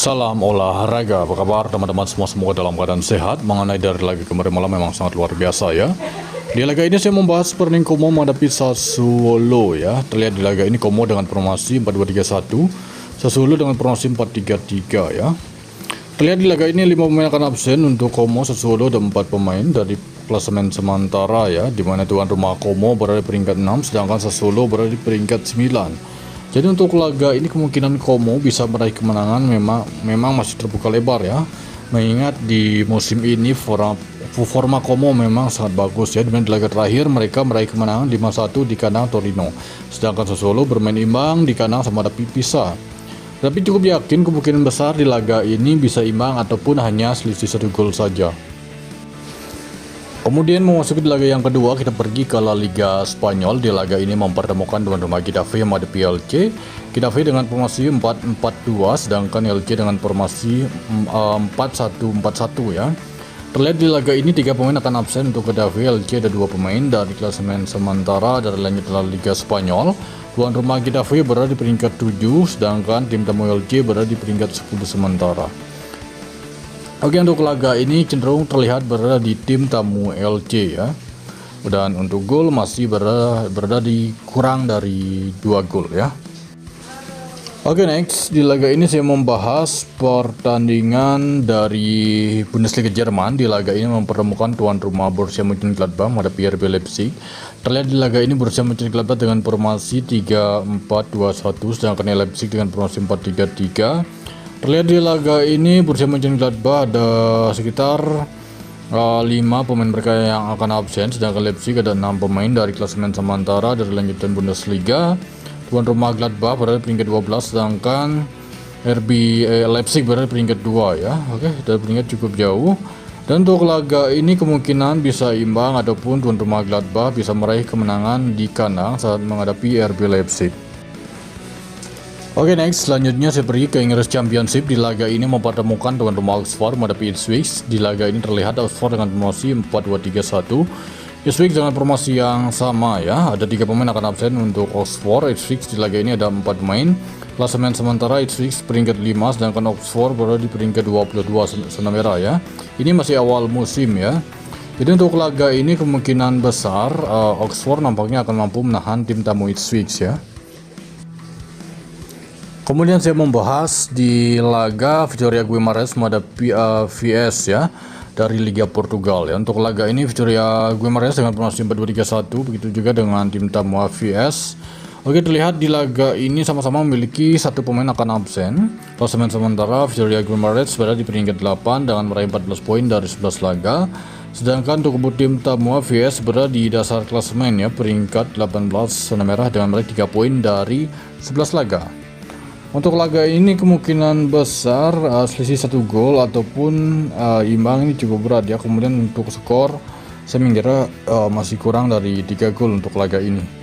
Salam olahraga, apa kabar teman-teman semua, semoga dalam keadaan sehat. Mengenai dari laga kemarin malam memang sangat luar biasa ya. Di laga ini saya membahas Perning Como menghadapi Sassuolo ya. Terlihat di laga ini Como dengan formasi 4-2-3-1, Sassuolo dengan formasi 4-3-3 ya. Terlihat di laga ini 5 pemain akan absen. Untuk Como, Sassuolo ada 4 pemain dari klasemen sementara ya, di mana tuan rumah Como berada di peringkat 6, sedangkan Sassuolo berada di peringkat 9. Jadi untuk laga ini kemungkinan Como bisa meraih kemenangan memang masih terbuka lebar ya. Mengingat di musim ini forma Como memang sangat bagus ya. Di laga terakhir mereka meraih kemenangan 5-1 di kandang Torino. Sedangkan Sassuolo bermain imbang di kandang sama Pisa. Tapi cukup yakin kemungkinan besar di laga ini bisa imbang ataupun hanya selisih 1 gol saja. Kemudian memasuki laga yang kedua, kita pergi ke La Liga Spanyol. Di laga ini mempertemukan tuan rumah Getafe menghadapi LC. Getafe dengan formasi 4-4-2, sedangkan LC dengan formasi 4-1-4-1 ya. Terlihat di laga ini 3 pemain akan absen. Untuk Getafe, LC ada 2 pemain dari klasemen sementara dari lanjut La Liga Spanyol. Tuan rumah Getafe berada di peringkat 7, sedangkan tim tamu LC berada di peringkat 10 sementara. Oke, untuk laga ini cenderung terlihat berada di tim tamu LC ya. Dan untuk gol masih berada di kurang dari 2 gol ya. Oke, next di laga ini saya membahas pertandingan dari Bundesliga Jerman. Di laga ini mempertemukan tuan rumah Borussia Mönchengladbach menghadapi RB Leipzig. Terlihat di laga ini Borussia Mönchengladbach dengan formasi 3-4-2-1, sedangkan Leipzig dengan formasi 4-3-3. Terlihat di laga ini Borussia Mönchengladbach ada sekitar 5 pemain mereka yang akan absen, sedangkan Leipzig ada 6 pemain dari klasemen sementara dari lanjutan Bundesliga. Tuan rumah Gladbach berada di peringkat 12, sedangkan Leipzig berada di peringkat 2 ya. Oke, dari peringkat cukup jauh. Dan untuk laga ini kemungkinan bisa imbang ataupun tuan rumah Gladbach bisa meraih kemenangan di kandang saat menghadapi RB Leipzig. Oke, next selanjutnya saya pergi ke Inggris Championship. Di laga ini mempertemukan tuan rumah Oxford menghadapi Ipswich. Di laga ini terlihat Oxford dengan formasi 4-2-3-1, Ipswich dengan formasi yang sama ya. Ada 3 pemain akan absen untuk Oxford. Ipswich di laga ini ada 4 pemain. Klasemen sementara Ipswich peringkat 5, sedangkan Oxford berada di peringkat 22 zona merah ya. Ini masih awal musim ya. Jadi untuk laga ini kemungkinan besar Oxford nampaknya akan mampu menahan tim tamu Ipswich ya. Kemudian saya membahas di laga Vitória Guimarães menghadapi VS ya, dari Liga Portugal ya. Untuk laga ini Vitória Guimarães dengan formasi 4-2-3-1, begitu juga dengan tim tamu VS. Oke, terlihat di laga ini sama-sama memiliki 1 pemain akan absen. Klasemen sementara Vitória Guimarães berada di peringkat 8 dengan meraih 14 poin dari 11 laga. Sedangkan untuk tim tamu VS berada di dasar klasemen ya, peringkat 18 zona merah dengan meraih 3 poin dari 11 laga. Untuk laga ini kemungkinan besar selisih 1 gol ataupun imbang ini cukup berat ya. Kemudian untuk skor saya mengira masih kurang dari 3 gol untuk laga ini.